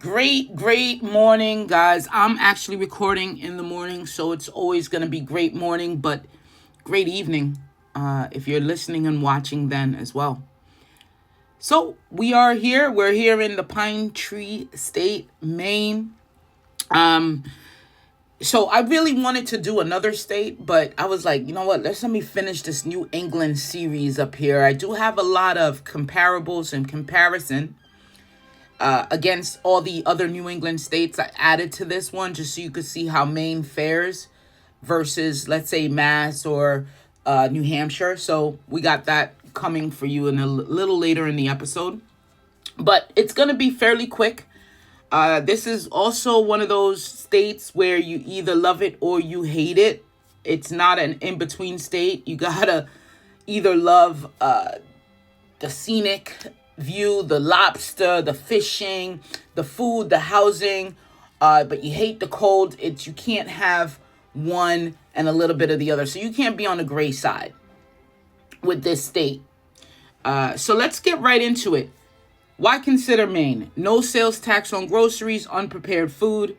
Great morning, guys. I'm actually recording in the morning, so it's always going to be great morning, but great evening if you're listening and watching then as well. So we are here. We're here in the Pine Tree State, Maine. So I really wanted to do another state, but I was like, you know what? Let me finish this New England series up here. I do have a lot of comparables and comparison against all the other New England states. I added to this one just so you could see how Maine fares versus, let's say, Mass or New Hampshire. So we got that coming for you in a little later in the episode. But it's going to be fairly quick. This is also one of those states where you either love it or you hate it. It's not an in-between state. You gotta either love the scenic view, the lobster, the fishing, the food, the housing, but you hate the cold. You can't have one and a little bit of the other. So you can't be on the gray side with this state. So let's get right into it. Why consider Maine? No sales tax on groceries, unprepared food,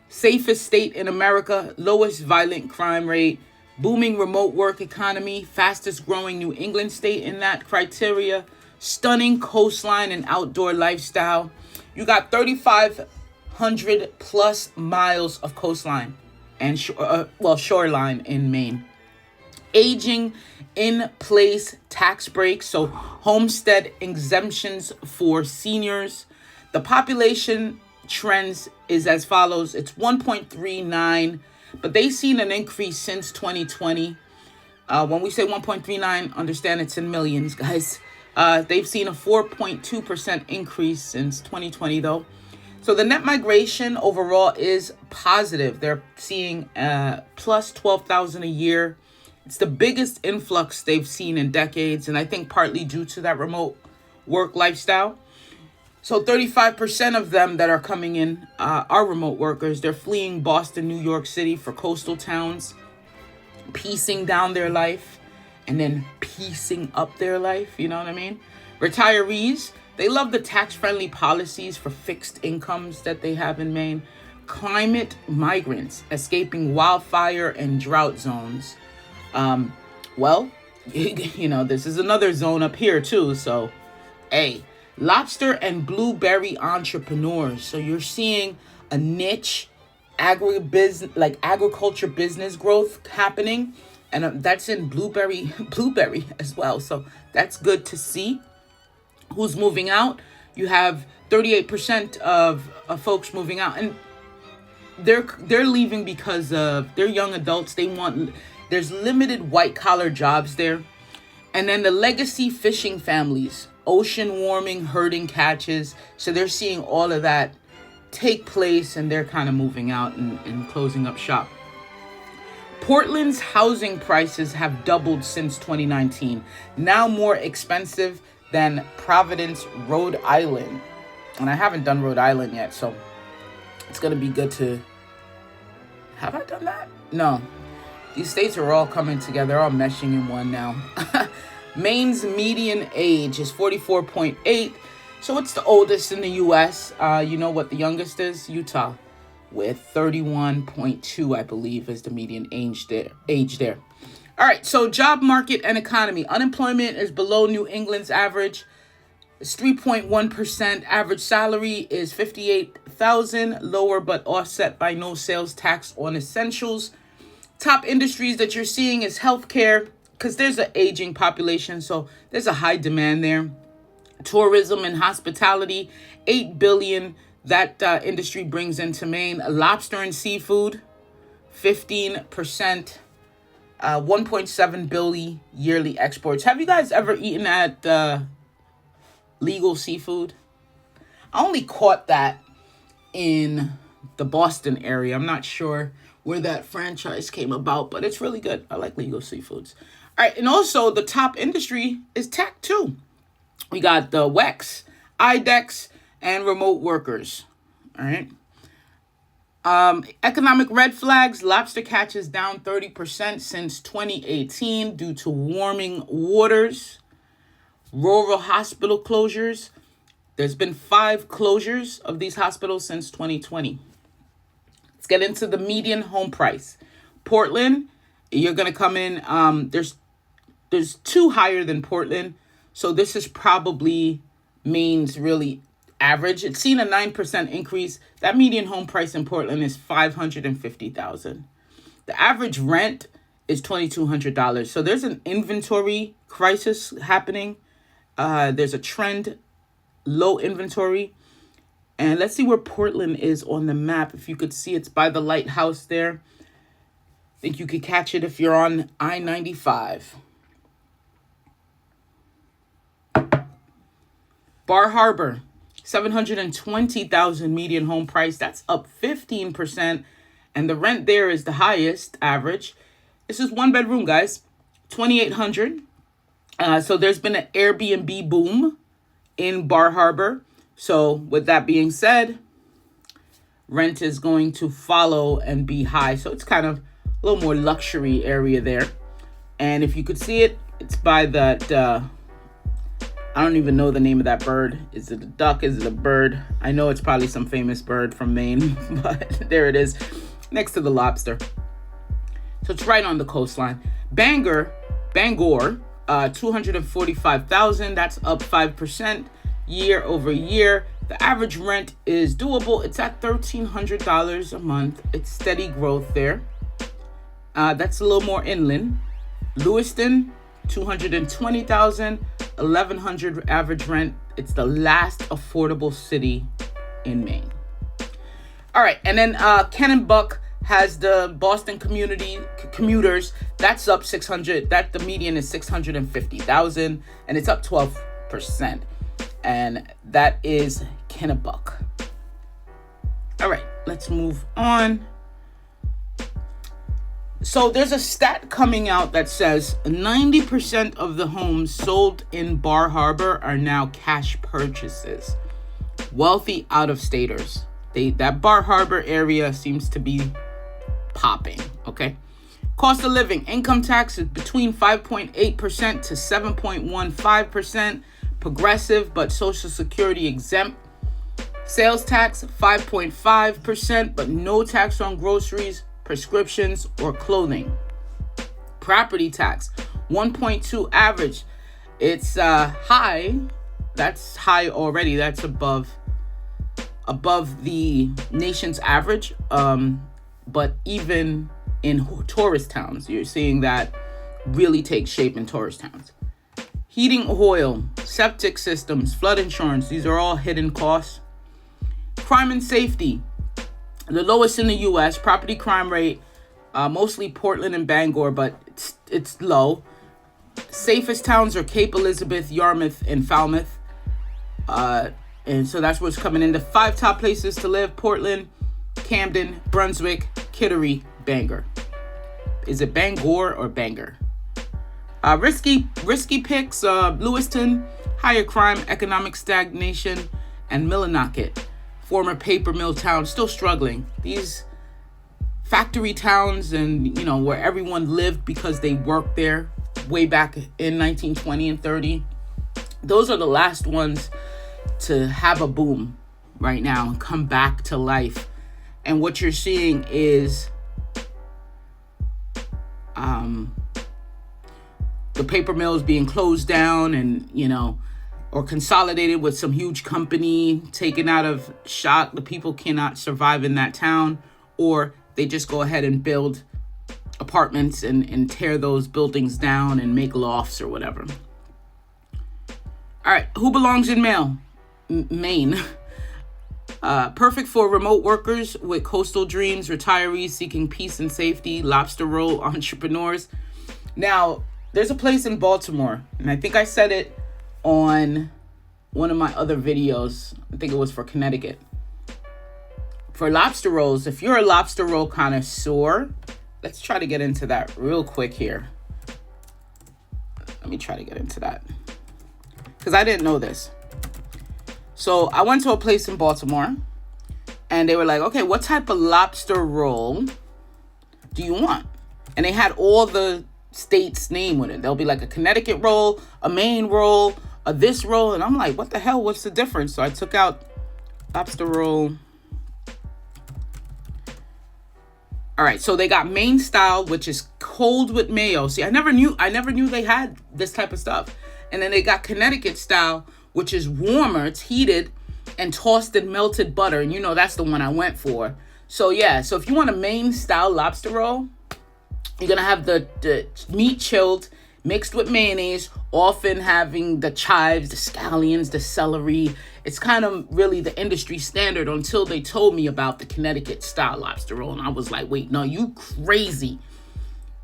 safest state in America, lowest violent crime rate, booming remote work economy, fastest growing New England state in that criteria, stunning coastline and outdoor lifestyle. You got 3,500 plus miles of coastline and shoreline in Maine. Aging in place tax breaks, so homestead exemptions for seniors. The population trends is as follows. It's 1.39, but they've seen an increase since 2020. When we say 1.39, understand it's in millions, guys. They've seen a 4.2% increase since 2020, though. So the net migration overall is positive. They're seeing plus 12,000 a year. It's the biggest influx they've seen in decades, and I think partly due to that remote work lifestyle. So 35% of them that are coming in are remote workers. They're fleeing Boston, New York City for coastal towns, piecing down their life, and then piecing up their life, you know what I mean? Retirees, they love the tax-friendly policies for fixed incomes that they have in Maine. Climate migrants, escaping wildfire and drought zones. This is another zone up here too. So, lobster and blueberry entrepreneurs. So you're seeing a niche agriculture business growth happening. And that's in blueberry as well. So that's good to see. Who's moving out? You have 38% of folks moving out. And they're leaving because they're young adults. There's limited white collar jobs there. And then the legacy fishing families, ocean warming, herding catches. So they're seeing all of that take place, and they're kind of moving out and closing up shop. Portland's housing prices have doubled since 2019, now more expensive than Providence, Rhode Island. And I haven't done Rhode Island yet, so it's going to be good to... Have I done that? No. These states are all coming together, all meshing in one now. Maine's median age is 44.8, so it's the oldest in the U.S. You know what the youngest is? Utah, with 31.2, I believe, is the median age there. All right, so job market and economy. Unemployment is below New England's average. It's 3.1%. Average salary is $58,000, lower but offset by no sales tax on essentials. Top industries that you're seeing is healthcare, because there's an aging population, so there's a high demand there. Tourism and hospitality, $8 billion that industry brings into Maine. Lobster and seafood, 15%, $1.7 billion yearly exports. Have you guys ever eaten at legal seafood? I only caught that in the Boston area. I'm not sure where that franchise came about, but it's really good. I like legal seafoods. All right, and also the top industry is tech too. We got the WEX, IDEX, and remote workers. All right. Economic red flags. Lobster catches down 30% since 2018 due to warming waters. Rural hospital closures. There's been 5 closures of these hospitals since 2020. Let's get into the median home price. Portland, you're going to come in. There's 2 higher than Portland. So this is probably Maine's really average. It's seen a 9% increase. That median home price in Portland is $550,000. The average rent is $2,200. So there's an inventory crisis happening. There's a trend, low inventory. And let's see where Portland is on the map. If you could see, it's by the lighthouse there. I think you could catch it if you're on I-95. Bar Harbor, $720,000 median home price. That's up 15%. And the rent there is the highest average. This is 1 bedroom, guys. $2,800. So there's been an Airbnb boom in Bar Harbor. So with that being said, rent is going to follow and be high. So it's kind of a little more luxury area there. And if you could see it, it's by that, I don't even know the name of that bird. Is it a duck? Is it a bird? I know it's probably some famous bird from Maine, but there it is, next to the lobster. So it's right on the coastline. Bangor, $245,000. That's up 5% year over year. The average rent is doable. It's at $1,300 a month. It's steady growth there. That's a little more inland. Lewiston, $220,000, $1,100 average rent. It's the last affordable city in Maine. All right, and then Kennebunk has the Boston commuters. That's up 600. That the median is 650,000, and it's up 12%. And that is Kennebunk. All right, let's move on. So there's a stat coming out that says 90% of the homes sold in Bar Harbor are now cash purchases. Wealthy out-of-staters. That Bar Harbor area seems to be popping, okay? Cost of living, income tax is between 5.8% to 7.15%. Progressive, but Social Security exempt. Sales tax, 5.5%, but no tax on groceries, prescriptions, or clothing. Property tax, 1.2 average. It's high. That's high already. That's above the nation's average. But even in tourist towns, you're seeing that really take shape in tourist towns. Heating oil, septic systems, flood insurance, these are all hidden costs. Crime and safety, the lowest in the U.S. Property crime rate, mostly Portland and Bangor, but it's low. Safest towns are Cape Elizabeth, Yarmouth, and Falmouth. And so that's what's coming in. The 5 top places to live: Portland, Camden, Brunswick, Kittery, Bangor. Is it Bangor or Bangor? Risky picks: Lewiston, higher crime, economic stagnation, and Millinocket, former paper mill town, still struggling. These factory towns, and where everyone lived because they worked there way back in 1920 and 30. Those are the last ones to have a boom right now and come back to life. And what you're seeing is the paper mills being closed down and, or consolidated with some huge company taken out of shot. The people cannot survive in that town, or they just go ahead and build apartments and tear those buildings down and make lofts or whatever. All right, who belongs in Maine? Perfect for remote workers with coastal dreams, retirees seeking peace and safety, lobster roll entrepreneurs. Now, there's a place in Baltimore, and I think I said it on one of my other videos. I think it was for Connecticut. For lobster rolls, if you're a lobster roll connoisseur, let's try to get into that real quick here. Let me try to get into that, because I didn't know this. So I went to a place in Baltimore, and they were like, okay, what type of lobster roll do you want? And they had all the state's name with it. There'll be like a Connecticut roll, a Maine roll, this roll, and I'm like, what the hell? What's the difference? So I took out lobster roll. All right, so they got Maine style, which is cold with mayo. See, I never knew they had this type of stuff. And then they got Connecticut style, which is warmer. It's heated and tossed in melted butter. And that's the one I went for. So yeah, so if you want a Maine style lobster roll, you're going to have the meat chilled, mixed with mayonnaise, often having the chives, the scallions, the celery. It's kind of really the industry standard until they told me about the Connecticut style lobster roll. And I was like, wait, no, you crazy.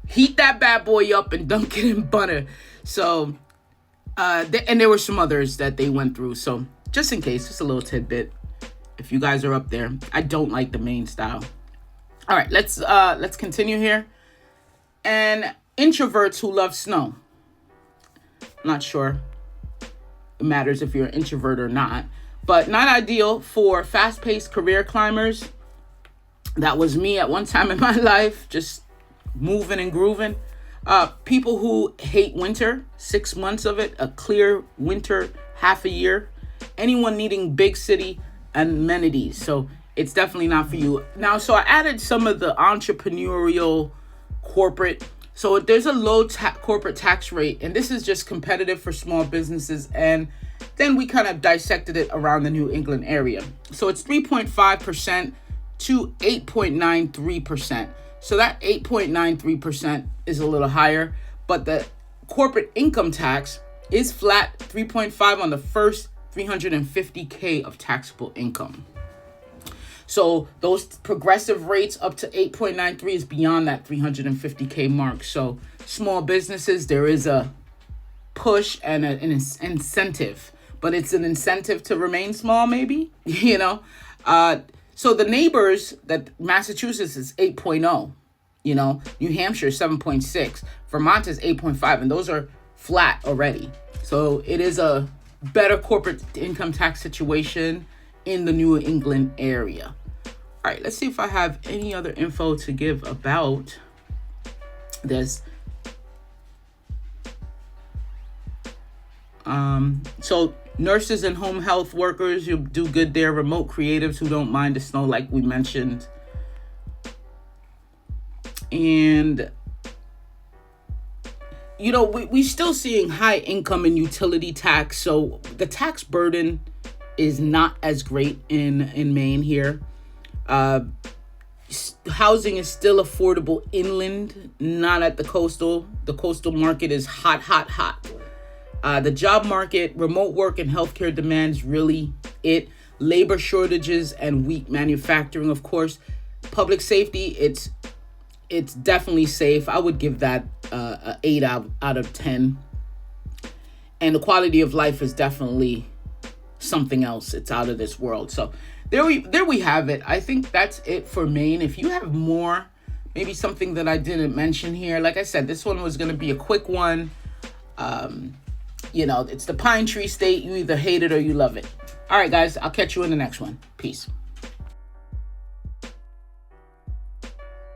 Heat that bad boy up and dunk it in butter. So, and there were some others that they went through. So just in case, just a little tidbit. If you guys are up there, I don't like the Maine style. All right, let's continue here. And introverts who love snow. I'm not sure it matters if you're an introvert or not, but not ideal for fast-paced career climbers. That was me at one time in my life, just moving and grooving. People who hate winter, 6 months of it, a clear winter, half a year. Anyone needing big city amenities. So it's definitely not for you. Now, so I added some of the entrepreneurial corporate. So there's a low corporate tax rate, and this is just competitive for small businesses. And then we kind of dissected it around the New England area. So it's 3.5% to 8.93%. So that 8.93% is a little higher, but the corporate income tax is flat, 3.5 on the first 350K of taxable income. So those progressive rates up to 8.93 is beyond that 350K mark. So small businesses, there is a push and an incentive, but it's an incentive to remain small, maybe, So the neighbors, that Massachusetts is 8.0, New Hampshire 7.6, Vermont is 8.5, and those are flat already. So it is a better corporate income tax situation in the New England area. All right, let's see if I have any other info to give about this. So nurses and home health workers, you do good there. Remote creatives who don't mind the snow, like we mentioned. And we still seeing high income and utility tax. So the tax burden is not as great in Maine here. Housing is still affordable inland, not at the coastal. The coastal market is hot. The job market, remote work and healthcare demands really it. Labor shortages and weak manufacturing, of course. Public safety, it's definitely safe. I would give that a 8 out of 10. And the quality of life is definitely something else. It's out of this world. So there we have it. I think that's it for Maine. If you have more, maybe something that I didn't mention here, like I said, this one was going to be a quick one. It's the Pine Tree State. You either hate it or you love it. All right, guys, I'll catch you in the next one. Peace.